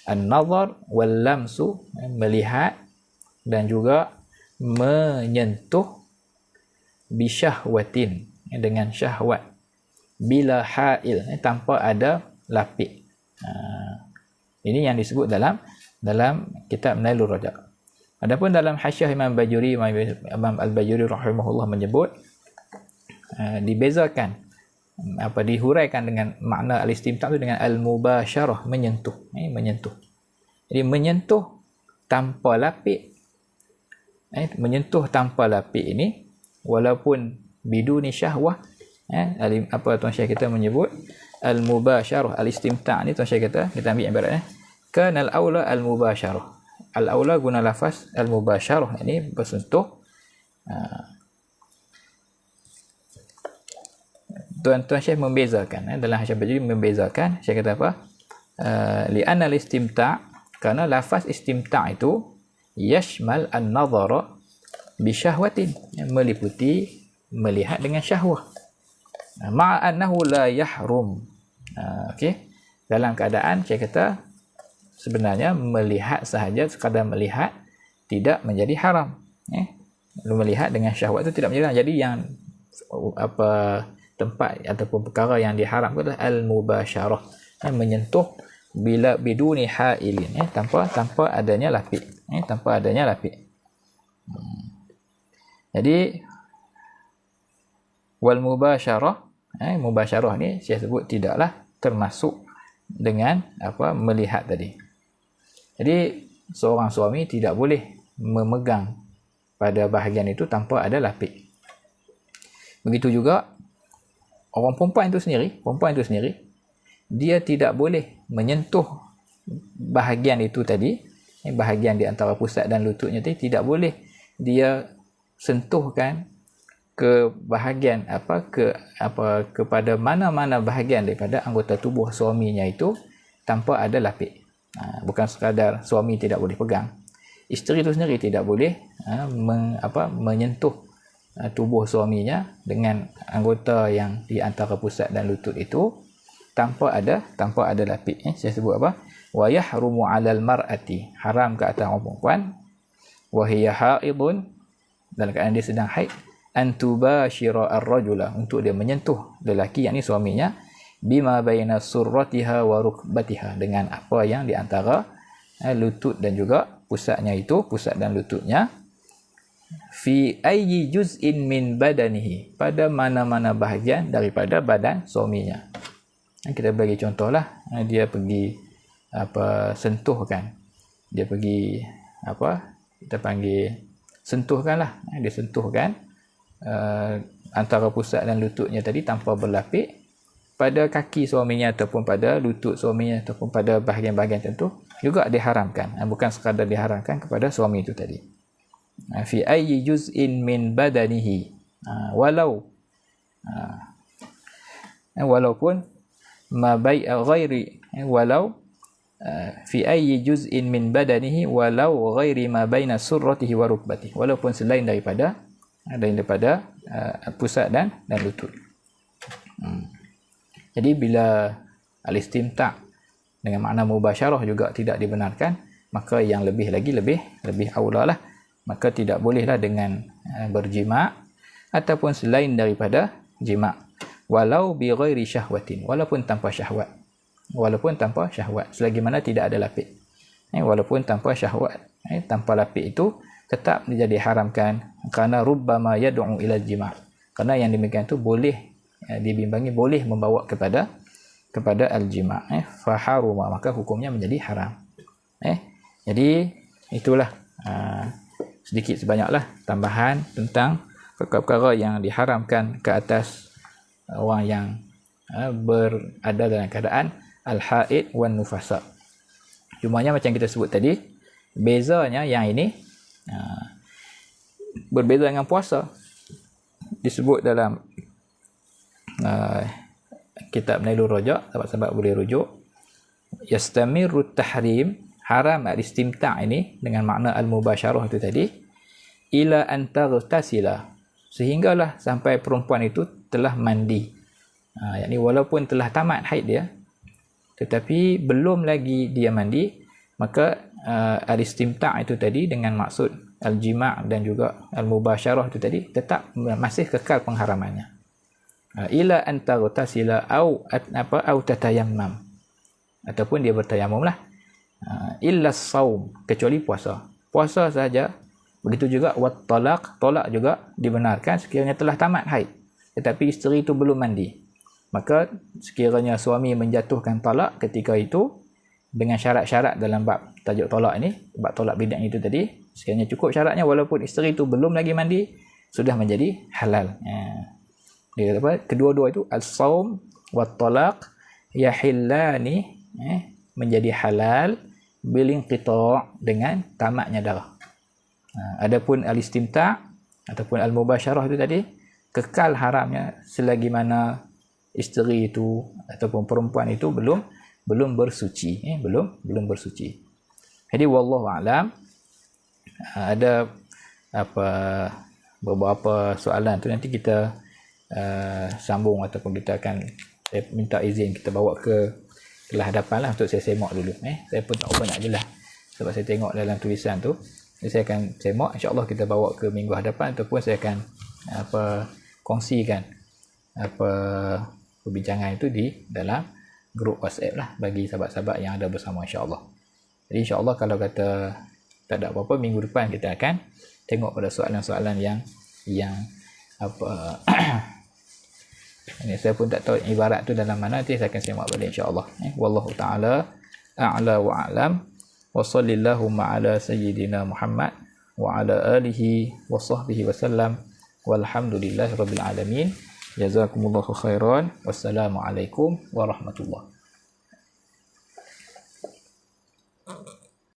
an-nadhar wal lamsu, melihat dan juga menyentuh bi syahwatin, dengan syahwat, bila hail, tanpa ada lapik. Ini yang disebut dalam kitab Nailur Rajak. Adapun dalam Hasyiah Imam Al-Bajuri rahimahullah menyebut dibezakan dihuraikan dengan makna al-istimta' itu dengan al-mubasyarah, menyentuh. Jadi menyentuh tanpa lapik, menyentuh tanpa lapik ini walaupun biduni syahwah, Tuan Syekh kita menyebut al-mubasyarah, al-istimta' ni Tuan Syekh kita ambil ibaratnya kanal aula al-mubasyarah. Al-aula guna lafaz al-mubasyarah, ini bersentuh. Tuan Syekh membezakan dalam Hasyiah Bajuri, membezakan. Syekh kata apa? Li'anna al-istimta', kerana lafaz istimta' itu yashmal an-nadhara bi syahwatin, meliputi melihat dengan syahwah, ma'annahu la yahrum. Okey, dalam keadaan Syekh kata sebenarnya melihat sahaja, sekadar melihat tidak menjadi haram. Melihat dengan syahwat itu tidak menjadi haram. Jadi yang tempat ataupun perkara yang diharamkan adalah al-mubasyarah, menyentuh bila biduni hailin, tanpa adanya lapik, tanpa adanya lapik. Jadi wal mubasyarah, mubasyarah ni saya sebut tidaklah termasuk dengan melihat tadi. Jadi seorang suami tidak boleh memegang pada bahagian itu tanpa ada lapik. Begitu juga orang perempuan itu sendiri, dia tidak boleh menyentuh bahagian itu tadi, bahagian di antara pusat dan lututnya tadi, tidak boleh dia sentuhkan ke bahagian kepada mana-mana bahagian daripada anggota tubuh suaminya itu tanpa ada lapik. Bukan sekadar suami tidak boleh pegang, isteri itu sendiri tidak boleh menyentuh tubuh suaminya dengan anggota yang di antara pusat dan lutut itu tanpa ada lapik. Saya sebut apa? Wa yahrumu 'alal mar'ati, haram ke atas orang perempuan, wa hiya haidun, dalam keadaan dia sedang haid, an tubashira ar-rajula, untuk dia menyentuh lelaki yakni suaminya, bima baina surratiha wa rukbatiha, dengan apa yang di antara lutut dan juga pusatnya itu, pusat dan lututnya, fi ayyi juz'in min badanihi, pada mana-mana bahagian daripada badan suaminya. Kita bagi contohlah, dia pergi sentuhkan, dia pergi kita panggil sentuhkanlah, dia sentuhkan antara pusat dan lututnya tadi tanpa berlapik pada kaki suaminya ataupun pada lutut suaminya ataupun pada bahagian-bahagian tertentu, juga diharamkan. Bukan sekadar diharamkan kepada suami itu tadi. Fi ayyi juz'in min badanihi, walaupun ma bai'a ghairi, walau fi ayyi juz'in min badanihi walau ghairi ma baina surratihi wa rukbatihi, walaupun selain daripada pusat dan lutut. Jadi bila al-istimta' dengan makna mubasyarah juga tidak dibenarkan, maka yang lebih aula lah, maka tidak bolehlah dengan berjima' ataupun selain daripada jima', walau bi ghairi syahwatin, walaupun tanpa syahwat, selagi mana tidak ada lapik. Walaupun tanpa syahwat, tanpa lapik itu tetap menjadi haramkan, kerana rubbama yad'u ila jima', kerana yang demikian itu boleh dibimbangi, boleh membawa kepada al-jima', fa haruma, maka hukumnya menjadi haram. Jadi itulah sedikit sebanyaklah tambahan tentang perkara-perkara yang diharamkan ke atas orang yang berada dalam keadaan al-haid wan nufasa. Cumanya macam kita sebut tadi, bezanya yang ini berbeza dengan puasa. Disebut dalam kitab Nailur Rajak, sahabat-sahabat boleh rujuk, yastamirru tahrim, haram al-istimta' ini dengan makna al-mubasyarah itu tadi, ila an taghtasila, sehinggalah sampai perempuan itu telah mandi. Yakni walaupun telah tamat haid dia, tetapi belum lagi dia mandi, maka al-istimta' itu tadi dengan maksud al-jima' dan juga al-mubasyarah itu tadi tetap masih kekal pengharamannya. Ila an taghtasila au tatayammam, ataupun dia bertayamumlah, illa saum, kecuali puasa saja. Begitu juga wat talaq, tolak juga dibenarkan sekiranya telah tamat haid tetapi isteri itu belum mandi. Maka sekiranya suami menjatuhkan talak ketika itu dengan syarat-syarat dalam bab tajuk tolak ini, bab tolak bid'ah itu tadi, sekiranya cukup syaratnya walaupun isteri itu belum lagi mandi, sudah menjadi halal. Dia kata apa? Kedua-dua itu al-saum wat talaq yahillani, menjadi halal bil inqita', dengan tamatnya darah. Adapun al-istimta' ataupun al-mubasyarah itu tadi kekal haramnya selagi mana isteri itu ataupun perempuan itu belum bersuci, belum bersuci. Jadi wallahu a'lam. Ada beberapa soalan tu nanti kita sambung, ataupun kita akan minta izin kita bawa ke hadapan lah untuk saya semak dulu. Saya pun tak banyak je lah sebab saya tengok dalam tulisan tu. Saya akan semak, insya-Allah kita bawa ke minggu hadapan, ataupun saya akan kongsikan apa perbincangan itu di dalam grup WhatsApp lah bagi sahabat-sahabat yang ada bersama, insya-Allah. Jadi insya-Allah kalau kata tak ada apa-apa, minggu depan kita akan tengok pada soalan-soalan yang apa ini saya pun tak tahu ibarat tu dalam mana, nanti saya akan semak balik insya-Allah. Wallahu taala a'la wa a'lam wa sallallahu ala sayyidina Muhammad wa ala alihi wa sahbihi wasallam walhamdulillahirabbil alamin. Jazakumullahu khairan. Wassalamualaikum warahmatullahi